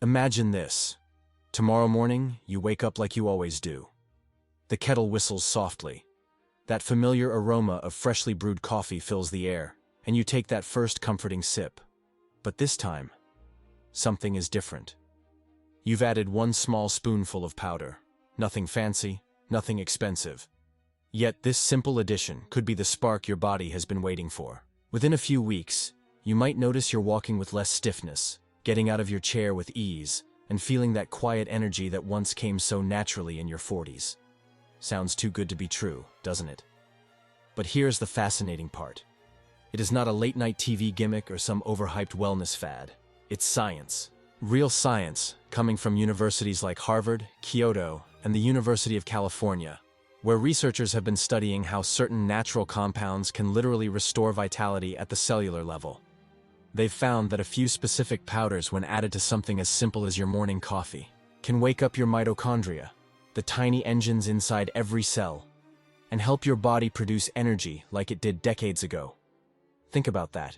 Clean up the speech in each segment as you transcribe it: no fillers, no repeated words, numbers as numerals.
Imagine this. Tomorrow morning, you wake up like you always do. The kettle whistles softly. That familiar aroma of freshly brewed coffee fills the air, and you take that first comforting sip. But this time, something is different. You've added one small spoonful of powder. Nothing fancy, nothing expensive. Yet this simple addition could be the spark your body has been waiting for. Within a few weeks, you might notice you're walking with less stiffness, getting out of your chair with ease, and feeling that quiet energy that once came so naturally in your 40s. Sounds too good to be true, doesn't it? But here's the fascinating part. It is not a late-night TV gimmick or some overhyped wellness fad. It's science. Real science, coming from universities like Harvard, Kyoto, and the University of California, where researchers have been studying how certain natural compounds can literally restore vitality at the cellular level. They've found that a few specific powders, when added to something as simple as your morning coffee, can wake up your mitochondria, the tiny engines inside every cell, and help your body produce energy like it did decades ago. Think about that.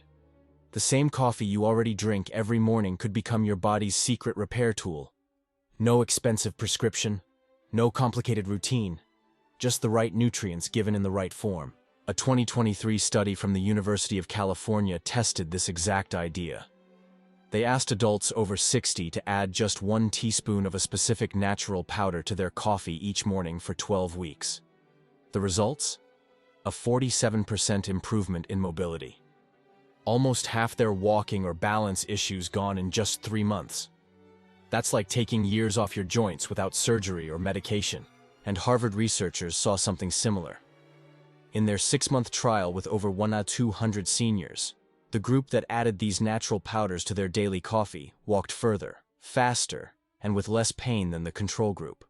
The same coffee you already drink every morning could become your body's secret repair tool. No expensive prescription, no complicated routine, just the right nutrients given in the right form. A 2023 study from the University of California tested this exact idea. They asked adults over 60 to add just 1 teaspoon of a specific natural powder to their coffee each morning for 12 weeks. The results? A 47% improvement in mobility. Almost half their walking or balance issues gone in just 3 months. That's like taking years off your joints without surgery or medication. And Harvard researchers saw something similar. In their 6-month trial with over 1,200 seniors, the group that added these natural powders to their daily coffee walked further, faster, and with less pain than the control group.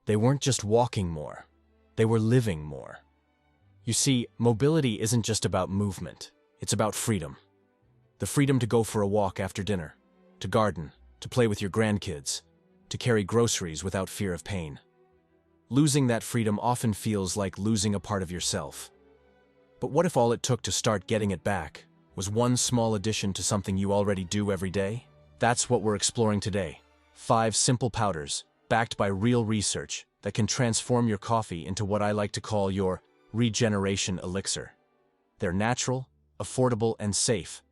They weren't just walking more, they were living more. You see, mobility isn't just about movement, it's about freedom. The freedom to go for a walk after dinner, to garden, to play with your grandkids, to carry groceries without fear of pain. Losing that freedom often feels like losing a part of yourself. But what if all it took to start getting it back was one small addition to something you already do every day? That's what we're exploring today. 5 simple powders, backed by real research, that can transform your coffee into what I like to call your regeneration elixir. They're natural, affordable, and safe.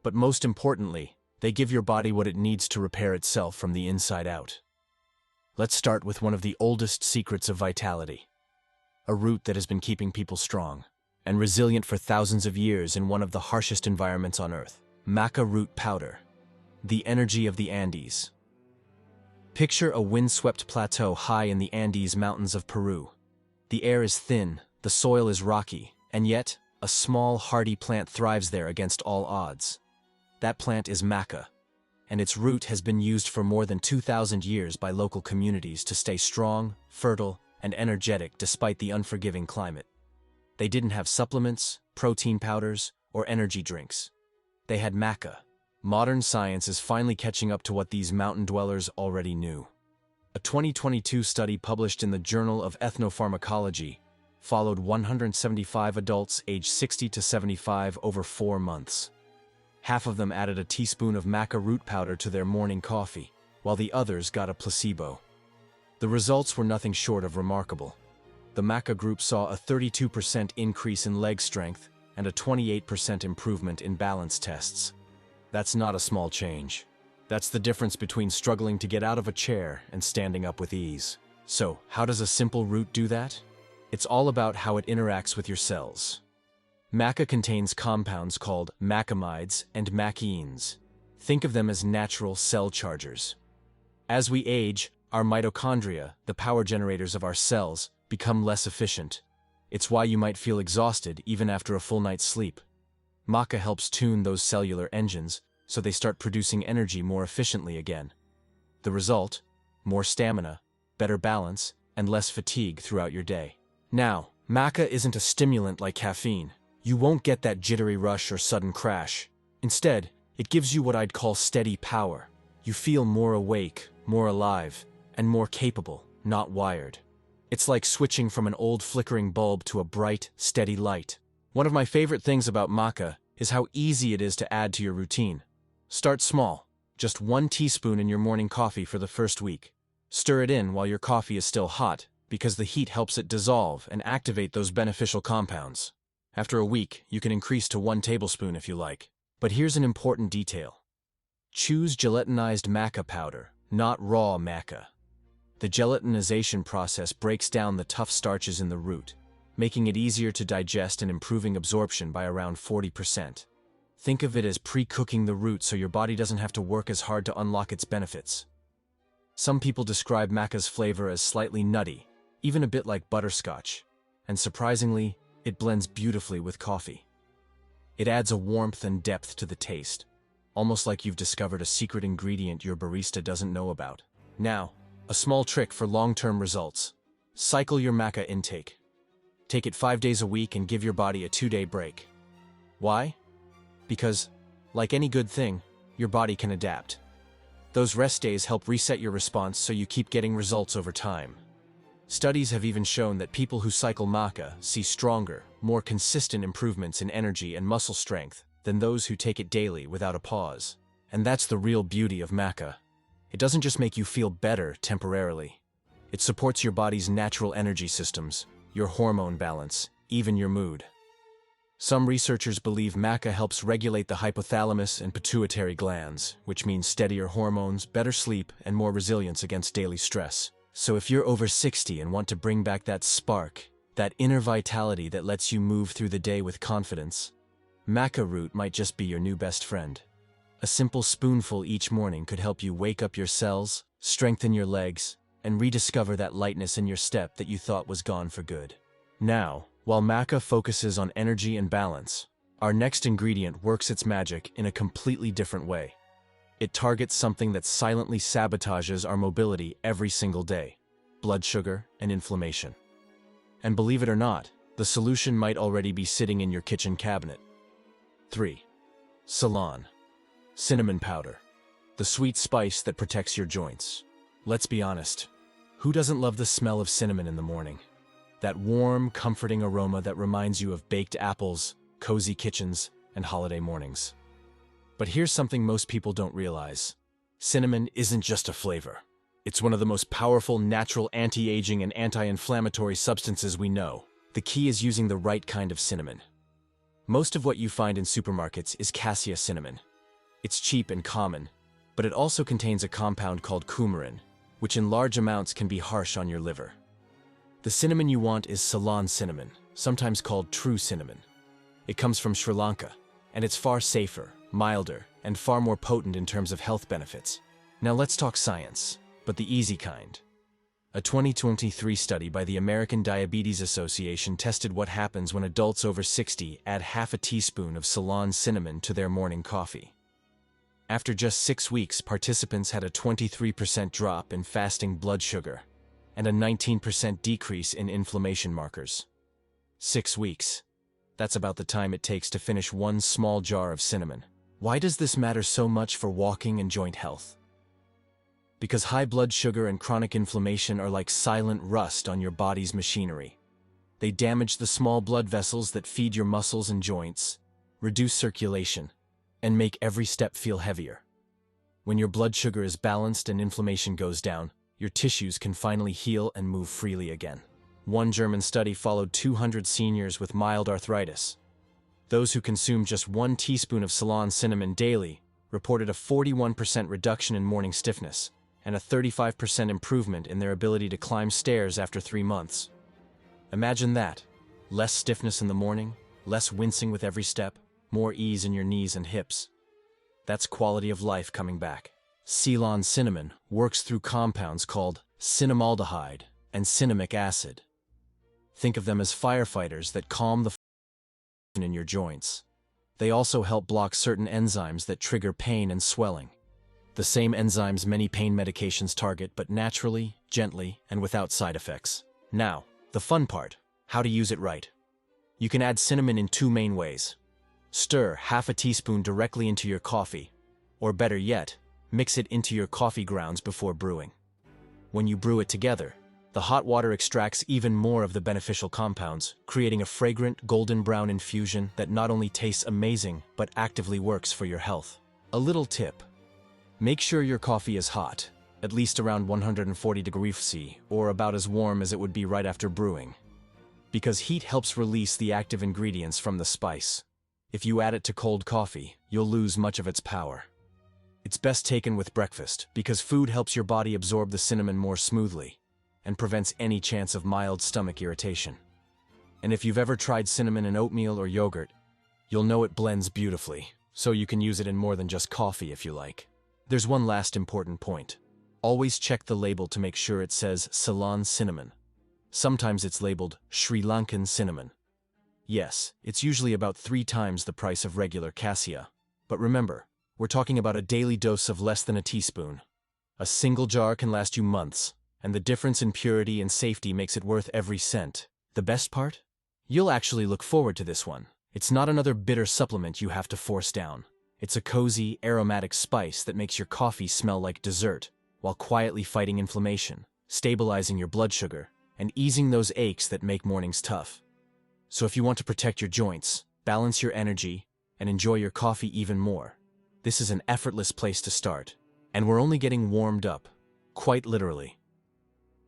But most importantly, they give your body what it needs to repair itself from the inside out. Let's start with one of the oldest secrets of vitality. A root that has been keeping people strong and resilient for thousands of years in one of the harshest environments on Earth. Maca root powder. The energy of the Andes. Picture a windswept plateau high in the Andes mountains of Peru. The air is thin, the soil is rocky, and yet, a small, hardy plant thrives there against all odds. That plant is maca, and its root has been used for more than 2,000 years by local communities to stay strong, fertile, and energetic despite the unforgiving climate. They didn't have supplements, protein powders, or energy drinks. They had maca. Modern science is finally catching up to what these mountain dwellers already knew. A 2022 study published in the Journal of Ethnopharmacology followed 175 adults aged 60 to 75 over 4 months. Half of them added a teaspoon of maca root powder to their morning coffee, while the others got a placebo. The results were nothing short of remarkable. The maca group saw a 32% increase in leg strength and a 28% improvement in balance tests. That's not a small change. That's the difference between struggling to get out of a chair and standing up with ease. So, how does a simple root do that? It's all about how it interacts with your cells. Maca contains compounds called macamides and maceins. Think of them as natural cell chargers. As we age, our mitochondria, the power generators of our cells, become less efficient. It's why you might feel exhausted even after a full night's sleep. Maca helps tune those cellular engines so they start producing energy more efficiently again. The result? More stamina, better balance, and less fatigue throughout your day. Now, maca isn't a stimulant like caffeine. You won't get that jittery rush or sudden crash. Instead, it gives you what I'd call steady power. You feel more awake, more alive, and more capable, not wired. It's like switching from an old flickering bulb to a bright, steady light. One of my favorite things about maca is how easy it is to add to your routine. Start small. Just 1 teaspoon in your morning coffee for the first week. Stir it in while your coffee is still hot, because the heat helps it dissolve and activate those beneficial compounds. After a week, you can increase to 1 tablespoon if you like. But here's an important detail. Choose gelatinized maca powder, not raw maca. The gelatinization process breaks down the tough starches in the root, making it easier to digest and improving absorption by around 40%. Think of it as pre-cooking the root so your body doesn't have to work as hard to unlock its benefits. Some people describe maca's flavor as slightly nutty, even a bit like butterscotch, and surprisingly, it blends beautifully with coffee. It adds a warmth and depth to the taste, almost like you've discovered a secret ingredient your barista doesn't know about. Now, a small trick for long-term results. Cycle your maca intake. Take it 5 days a week and give your body a 2-day break. Why? Because, like any good thing, your body can adapt. Those rest days help reset your response so you keep getting results over time. Studies have even shown that people who cycle maca see stronger, more consistent improvements in energy and muscle strength than those who take it daily without a pause. And that's the real beauty of maca. It doesn't just make you feel better temporarily. It supports your body's natural energy systems, your hormone balance, even your mood. Some researchers believe maca helps regulate the hypothalamus and pituitary glands, which means steadier hormones, better sleep, and more resilience against daily stress. So if you're over 60 and want to bring back that spark, that inner vitality that lets you move through the day with confidence, maca root might just be your new best friend. A simple spoonful each morning could help you wake up your cells, strengthen your legs, and rediscover that lightness in your step that you thought was gone for good. Now, while maca focuses on energy and balance, our next ingredient works its magic in a completely different way. It targets something that silently sabotages our mobility every single day: blood sugar and inflammation. And believe it or not, the solution might already be sitting in your kitchen cabinet. 3. Ceylon. Cinnamon powder. The sweet spice that protects your joints. Let's be honest, who doesn't love the smell of cinnamon in the morning? That warm, comforting aroma that reminds you of baked apples, cozy kitchens, and holiday mornings. But here's something most people don't realize. Cinnamon isn't just a flavor. It's one of the most powerful natural anti-aging and anti-inflammatory substances we know. The key is using the right kind of cinnamon. Most of what you find in supermarkets is cassia cinnamon. It's cheap and common, but it also contains a compound called coumarin, which in large amounts can be harsh on your liver. The cinnamon you want is Ceylon cinnamon, sometimes called true cinnamon. It comes from Sri Lanka, and it's far safer, milder, and far more potent in terms of health benefits. Now let's talk science, but the easy kind. A 2023 study by the American Diabetes Association tested what happens when adults over 60 add half a teaspoon of Ceylon cinnamon to their morning coffee. After just 6 weeks, participants had a 23% drop in fasting blood sugar and a 19% decrease in inflammation markers. 6 weeks. That's about the time it takes to finish 1 small jar of cinnamon. Why does this matter so much for walking and joint health? Because high blood sugar and chronic inflammation are like silent rust on your body's machinery. They damage the small blood vessels that feed your muscles and joints, reduce circulation, and make every step feel heavier. When your blood sugar is balanced and inflammation goes down, your tissues can finally heal and move freely again. One German study followed 200 seniors with mild arthritis. Those who consumed just 1 teaspoon of Ceylon cinnamon daily reported a 41% reduction in morning stiffness and a 35% improvement in their ability to climb stairs after 3 months. Imagine that. Less stiffness in the morning, less wincing with every step, more ease in your knees and hips. That's quality of life coming back. Ceylon cinnamon works through compounds called cinnamaldehyde and cinnamic acid. Think of them as firefighters that calm the in your joints. They also help block certain enzymes that trigger pain and swelling. The same enzymes many pain medications target, but naturally, gently, and without side effects. Now, the fun part: how to use it right. You can add cinnamon in 2 main ways. Stir half a teaspoon directly into your coffee, or better yet, mix it into your coffee grounds before brewing. When you brew it together, the hot water extracts even more of the beneficial compounds, creating a fragrant golden brown infusion that not only tastes amazing, but actively works for your health. A little tip: Make sure your coffee is hot, at least around 140 degrees C, or about as warm as it would be right after brewing. Because heat helps release the active ingredients from the spice. If you add it to cold coffee, you'll lose much of its power. It's best taken with breakfast, because food helps your body absorb the cinnamon more smoothly, and prevents any chance of mild stomach irritation. And if you've ever tried cinnamon in oatmeal or yogurt, you'll know it blends beautifully, so you can use it in more than just coffee if you like. There's one last important point. Always check the label to make sure it says Ceylon cinnamon. Sometimes it's labeled Sri Lankan cinnamon. Yes, it's usually about 3 times the price of regular cassia. But remember, we're talking about a daily dose of less than a teaspoon. A single jar can last you months, and the difference in purity and safety makes it worth every cent. The best part? You'll actually look forward to this one. It's not another bitter supplement you have to force down. It's a cozy, aromatic spice that makes your coffee smell like dessert, while quietly fighting inflammation, stabilizing your blood sugar, and easing those aches that make mornings tough. So if you want to protect your joints, balance your energy, and enjoy your coffee even more, this is an effortless place to start. And we're only getting warmed up, quite literally.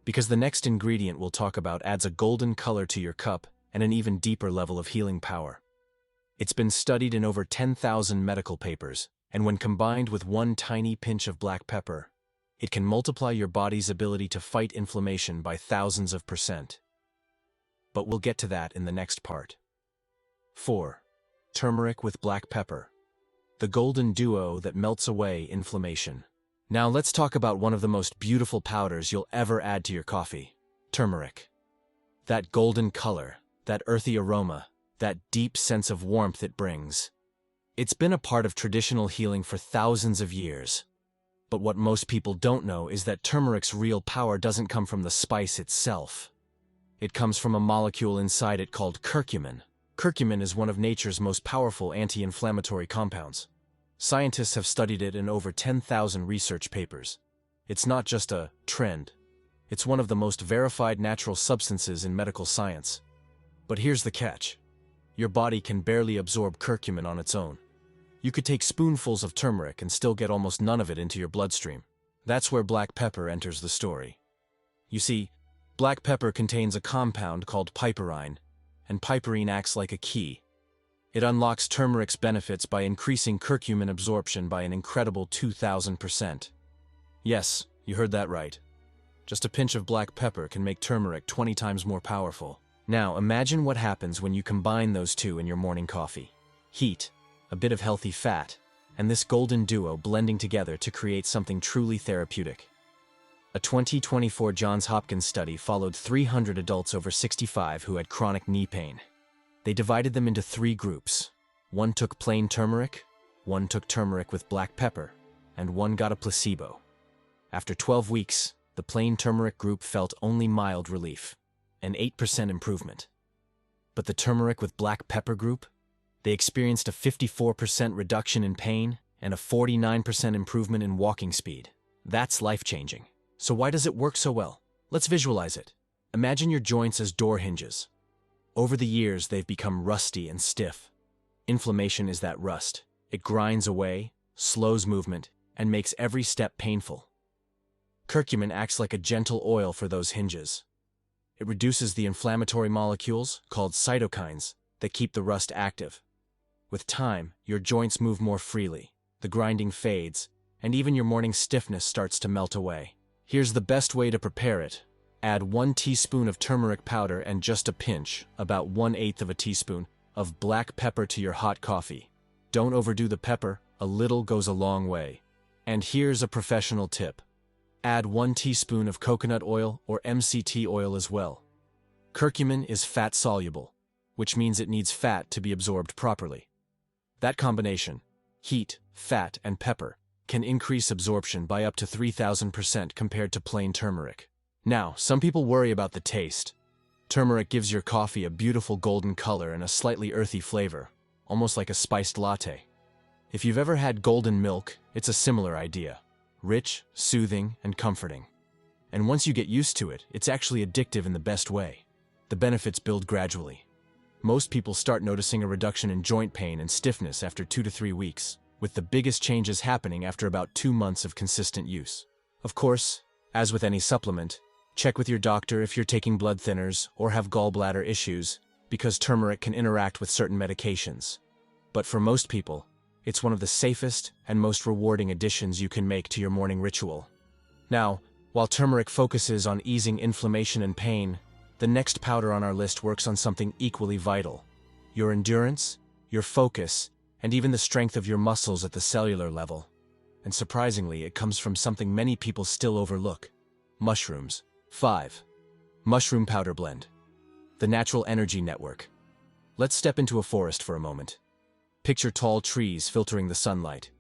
Because the next ingredient we'll talk about adds a golden color to your cup and an even deeper level of healing power. It's been studied in over 10,000 medical papers, and when combined with one tiny pinch of black pepper, it can multiply your body's ability to fight inflammation by thousands of %. But we'll get to that in the next part. 4. Turmeric with black pepper. The golden duo that melts away inflammation. Now let's talk about one of the most beautiful powders you'll ever add to your coffee. Turmeric. That golden color, that earthy aroma, that deep sense of warmth it brings. It's been a part of traditional healing for thousands of years. But what most people don't know is that turmeric's real power doesn't come from the spice itself. It comes from a molecule inside it called curcumin. Curcumin is one of nature's most powerful anti-inflammatory compounds. Scientists have studied it in over 10,000 research papers. It's not just a trend. It's one of the most verified natural substances in medical science. But here's the catch. Your body can barely absorb curcumin on its own. You could take spoonfuls of turmeric and still get almost none of it into your bloodstream. That's where black pepper enters the story. You see, black pepper contains a compound called piperine, and piperine acts like a key. It unlocks turmeric's benefits by increasing curcumin absorption by an incredible 2,000%. Yes, you heard that right. Just a pinch of black pepper can make turmeric 20 times more powerful. Now imagine what happens when you combine those two in your morning coffee. Heat, a bit of healthy fat, and this golden duo blending together to create something truly therapeutic. A 2024 Johns Hopkins study followed 300 adults over 65 who had chronic knee pain. They divided them into 3 groups. One took plain turmeric, one took turmeric with black pepper, and one got a placebo. After 12 weeks, the plain turmeric group felt only mild relief, an 8% improvement. But the turmeric with black pepper group? They experienced a 54% reduction in pain and a 49% improvement in walking speed. That's life-changing. So why does it work so well? Let's visualize it. Imagine your joints as door hinges. Over the years, they've become rusty and stiff. Inflammation is that rust. It grinds away, slows movement, and makes every step painful. Curcumin acts like a gentle oil for those hinges. It reduces the inflammatory molecules, called cytokines, that keep the rust active. With time, your joints move more freely, the grinding fades, and even your morning stiffness starts to melt away. Here's the best way to prepare it. Add 1 teaspoon of turmeric powder and just a pinch, about 1/8 of a teaspoon, of black pepper to your hot coffee. Don't overdo the pepper, a little goes a long way. And here's a professional tip. Add 1 teaspoon of coconut oil or MCT oil as well. Curcumin is fat-soluble, which means it needs fat to be absorbed properly. That combination, heat, fat, and pepper, can increase absorption by up to 3,000% compared to plain turmeric. Now, some people worry about the taste. Turmeric gives your coffee a beautiful golden color and a slightly earthy flavor, almost like a spiced latte. If you've ever had golden milk, it's a similar idea. Rich, soothing, and comforting. And once you get used to it, it's actually addictive in the best way. The benefits build gradually. Most people start noticing a reduction in joint pain and stiffness after 2 to 3 weeks, with the biggest changes happening after about 2 months of consistent use. Of course, as with any supplement, check with your doctor if you're taking blood thinners or have gallbladder issues, because turmeric can interact with certain medications. But for most people, it's one of the safest and most rewarding additions you can make to your morning ritual. Now, while turmeric focuses on easing inflammation and pain, the next powder on our list works on something equally vital: your endurance, your focus, and even the strength of your muscles at the cellular level. And surprisingly, it comes from something many people still overlook: mushrooms. 5. Mushroom powder blend. The natural energy network. Let's step into a forest for a moment. Picture tall trees filtering the sunlight,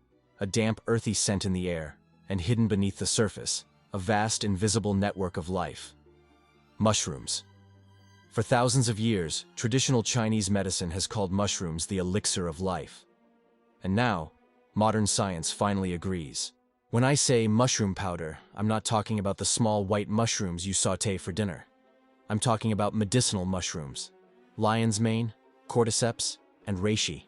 a damp, earthy scent in the air, and hidden beneath the surface, a vast, invisible network of life. Mushrooms. For thousands of years, traditional Chinese medicine has called mushrooms the elixir of life. And now, modern science finally agrees. When I say mushroom powder, I'm not talking about the small white mushrooms you sauté for dinner. I'm talking about medicinal mushrooms: lion's mane, cordyceps, and reishi.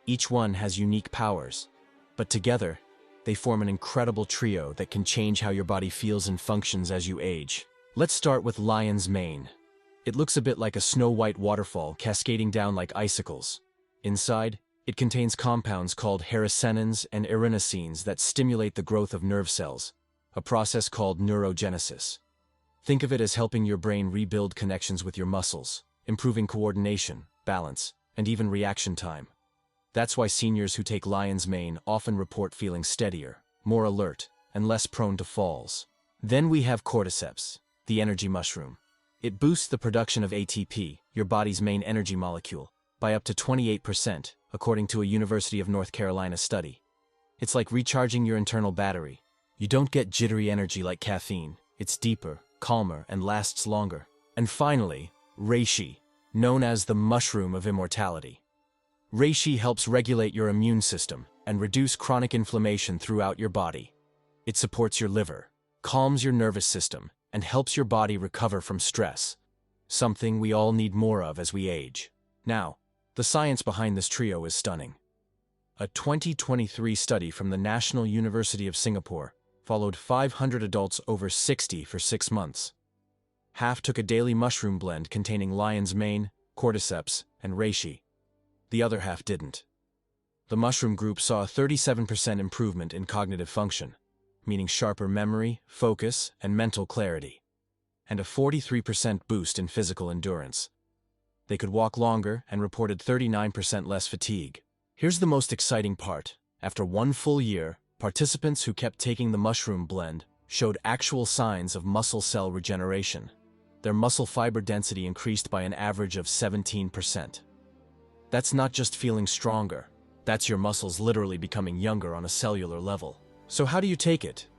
Each one has unique powers, but together, they form an incredible trio that can change how your body feels and functions as you age. Let's start with lion's mane. It looks a bit like a snow-white waterfall cascading down like icicles. Inside, it contains compounds called heracenins and erinacines that stimulate the growth of nerve cells, a process called neurogenesis. Think of it as helping your brain rebuild connections with your muscles, improving coordination, balance, and even reaction time. That's why seniors who take lion's mane often report feeling steadier, more alert, and less prone to falls. Then we have cordyceps, the energy mushroom. It boosts the production of ATP, your body's main energy molecule, by up to 28%, according to a University of North Carolina study. It's like recharging your internal battery. You don't get jittery energy like caffeine. It's deeper, calmer, and lasts longer. And finally, reishi, known as the mushroom of immortality. Reishi helps regulate your immune system and reduce chronic inflammation throughout your body. It supports your liver, calms your nervous system, and helps your body recover from stress, something we all need more of as we age. Now, the science behind this trio is stunning. A 2023 study from the National University of Singapore followed 500 adults over 60 for 6 months. Half took a daily mushroom blend containing lion's mane, cordyceps, and reishi. The other half didn't. The mushroom group saw a 37% improvement in cognitive function, meaning sharper memory, focus, and mental clarity, and a 43% boost in physical endurance. They could walk longer and reported 39% less fatigue. Here's the most exciting part. After 1 full year, participants who kept taking the mushroom blend showed actual signs of muscle cell regeneration. Their muscle fiber density increased by an average of 17%. That's not just feeling stronger. That's your muscles literally becoming younger on a cellular level. So how do you take it?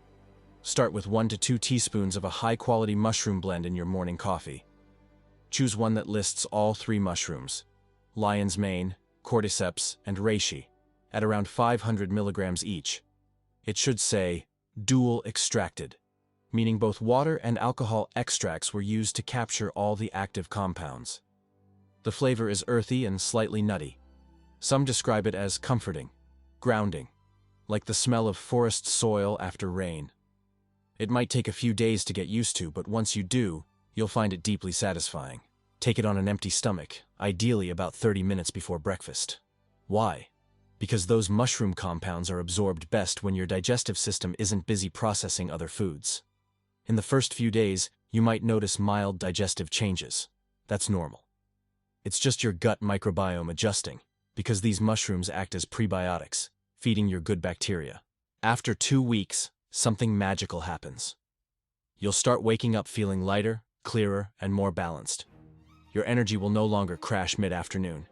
Start with 1 to 2 teaspoons of a high-quality mushroom blend in your morning coffee. Choose one that lists all 3 mushrooms: lion's mane, cordyceps, and reishi, at around 500 milligrams each. It should say, dual extracted, meaning both water and alcohol extracts were used to capture all the active compounds. The flavor is earthy and slightly nutty. Some describe it as comforting, grounding, like the smell of forest soil after rain. It might take a few days to get used to, but once you do, you'll find it deeply satisfying. Take it on an empty stomach, ideally about 30 minutes before breakfast. Why? Because those mushroom compounds are absorbed best when your digestive system isn't busy processing other foods. In the first few days, you might notice mild digestive changes. That's normal. It's just your gut microbiome adjusting, because these mushrooms act as prebiotics, feeding your good bacteria. After 2 weeks, something magical happens. You'll start waking up feeling lighter, clearer, and more balanced. Your energy will no longer crash mid-afternoon,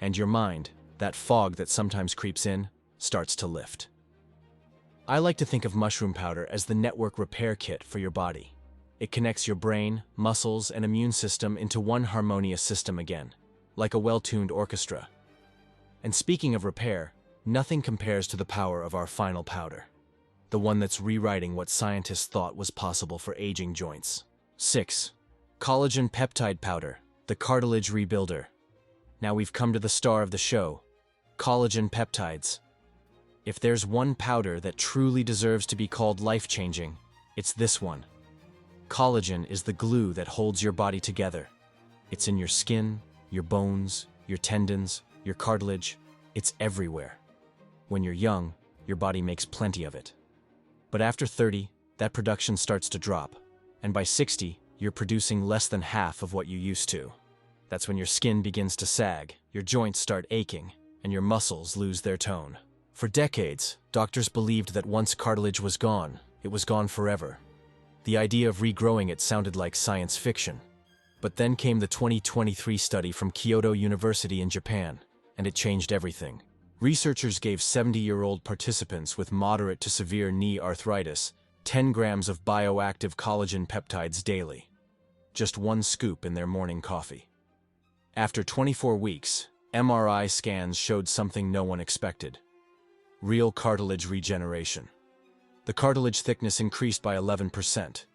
and your mind, that fog that sometimes creeps in, starts to lift. I like to think of mushroom powder as the network repair kit for your body. It connects your brain, muscles, and immune system into one harmonious system again, like a well-tuned orchestra. And speaking of repair, nothing compares to the power of our final powder, the one that's rewriting what scientists thought was possible for aging joints. 6. Collagen peptide powder, the cartilage rebuilder. Now we've come to the star of the show, collagen peptides. If there's one powder that truly deserves to be called life-changing, it's this one. Collagen is the glue that holds your body together. It's in your skin, your bones, your tendons, your cartilage. It's everywhere. When you're young, your body makes plenty of it. But after 30, that production starts to drop. And by 60, you're producing less than half of what you used to. That's when your skin begins to sag, your joints start aching, and your muscles lose their tone. For decades, doctors believed that once cartilage was gone, it was gone forever. The idea of regrowing it sounded like science fiction. But then came the 2023 study from Kyoto University in Japan, and it changed everything. Researchers gave 70-year-old participants with moderate to severe knee arthritis 10 grams of bioactive collagen peptides daily. Just one scoop in their morning coffee. After 24 weeks, MRI scans showed something no one expected. Real cartilage regeneration. The cartilage thickness increased by 11%,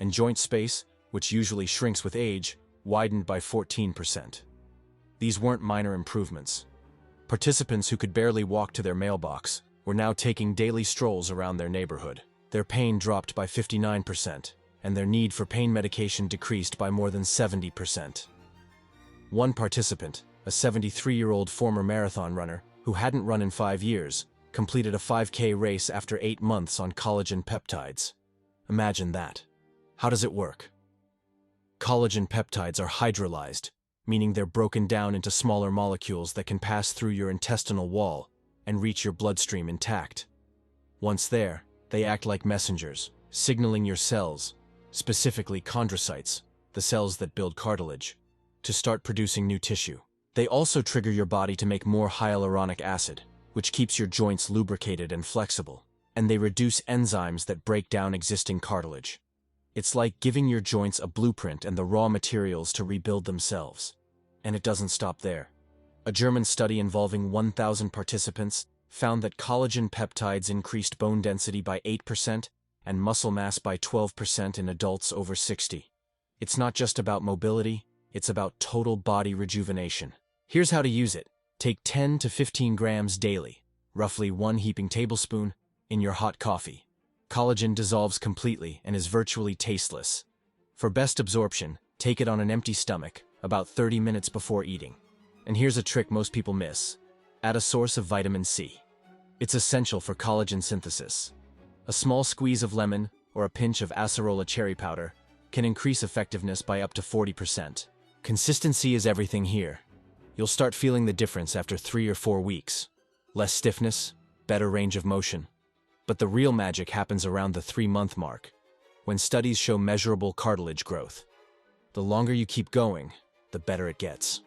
and joint space, which usually shrinks with age, widened by 14%. These weren't minor improvements. Participants who could barely walk to their mailbox were now taking daily strolls around their neighborhood. Their pain dropped by 59%, and their need for pain medication decreased by more than 70%. One participant, a 73-year-old former marathon runner who hadn't run in 5 years, completed a 5K race after 8 months on collagen peptides. Imagine that. How does it work? Collagen peptides are hydrolyzed, meaning they're broken down into smaller molecules that can pass through your intestinal wall and reach your bloodstream intact. Once there, they act like messengers, signaling your cells, specifically chondrocytes, the cells that build cartilage, to start producing new tissue. They also trigger your body to make more hyaluronic acid, which keeps your joints lubricated and flexible, and they reduce enzymes that break down existing cartilage. It's like giving your joints a blueprint and the raw materials to rebuild themselves. And it doesn't stop there. A German study involving 1,000 participants found that collagen peptides increased bone density by 8% and muscle mass by 12% in adults over 60. It's not just about mobility, it's about total body rejuvenation. Here's how to use it. Take 10 to 15 grams daily, roughly 1 heaping tablespoon, in your hot coffee. Collagen dissolves completely and is virtually tasteless. For best absorption, take it on an empty stomach, about 30 minutes before eating. And here's a trick most people miss. Add a source of vitamin C. It's essential for collagen synthesis. A small squeeze of lemon or a pinch of acerola cherry powder can increase effectiveness by up to 40%. Consistency is everything here. You'll start feeling the difference after 3 or 4 weeks. Less stiffness, better range of motion. But the real magic happens around the 3-month mark, when studies show measurable cartilage growth. The longer you keep going, the better it gets.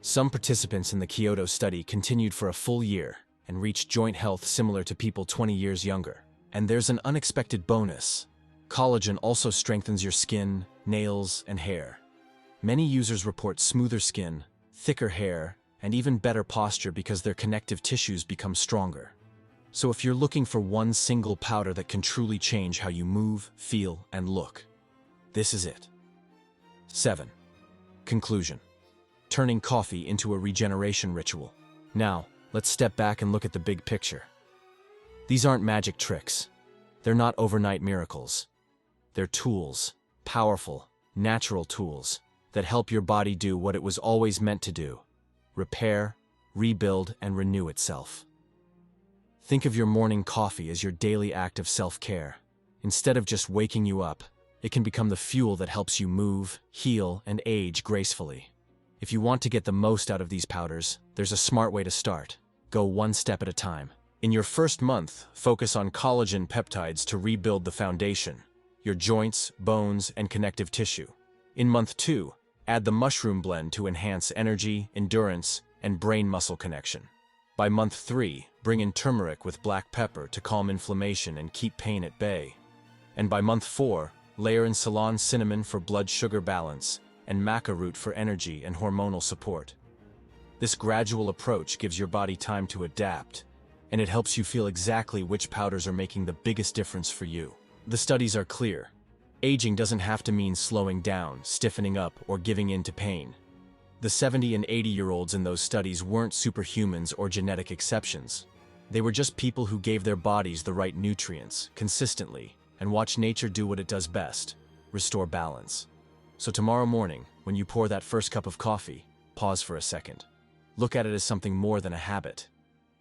Some participants in the Kyoto study continued for a full year and reached joint health similar to people 20 years younger. And there's an unexpected bonus. Collagen also strengthens your skin, nails, and hair. Many users report smoother skin, thicker hair, and even better posture because their connective tissues become stronger. So if you're looking for one single powder that can truly change how you move, feel, and look, this is it. 7. Conclusion. Turning coffee into a regeneration ritual. Now, let's step back and look at the big picture. These aren't magic tricks. They're not overnight miracles. They're tools, powerful, natural tools, that help your body do what it was always meant to do: repair, rebuild, and renew itself. Think of your morning coffee as your daily act of self-care. Instead of just waking you up, it can become the fuel that helps you move, heal, and age gracefully. If you want to get the most out of these powders, there's a smart way to start. Go one step at a time. In your first month, focus on collagen peptides to rebuild the foundation: your joints, bones, and connective tissue. In month 2, add the mushroom blend to enhance energy, endurance, and brain-muscle connection. By month 3, bring in turmeric with black pepper to calm inflammation and keep pain at bay. And by month 4, layer in Ceylon cinnamon for blood sugar balance and maca root for energy and hormonal support. This gradual approach gives your body time to adapt, and it helps you feel exactly which powders are making the biggest difference for you. The studies are clear. Aging doesn't have to mean slowing down, stiffening up, or giving in to pain. The 70 and 80-year-olds in those studies weren't superhumans or genetic exceptions. They were just people who gave their bodies the right nutrients, consistently, and watched nature do what it does best: restore balance. So tomorrow morning, when you pour that first cup of coffee, pause for a second. Look at it as something more than a habit.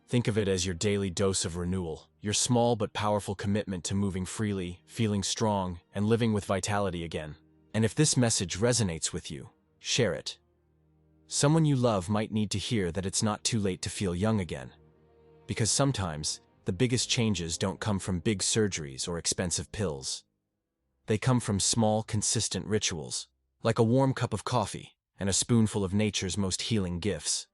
Think of it as your daily dose of renewal, your small but powerful commitment to moving freely, feeling strong, and living with vitality again. And if this message resonates with you, share it. Someone you love might need to hear that it's not too late to feel young again. Because sometimes, the biggest changes don't come from big surgeries or expensive pills. They come from small, consistent rituals, like a warm cup of coffee and a spoonful of nature's most healing gifts.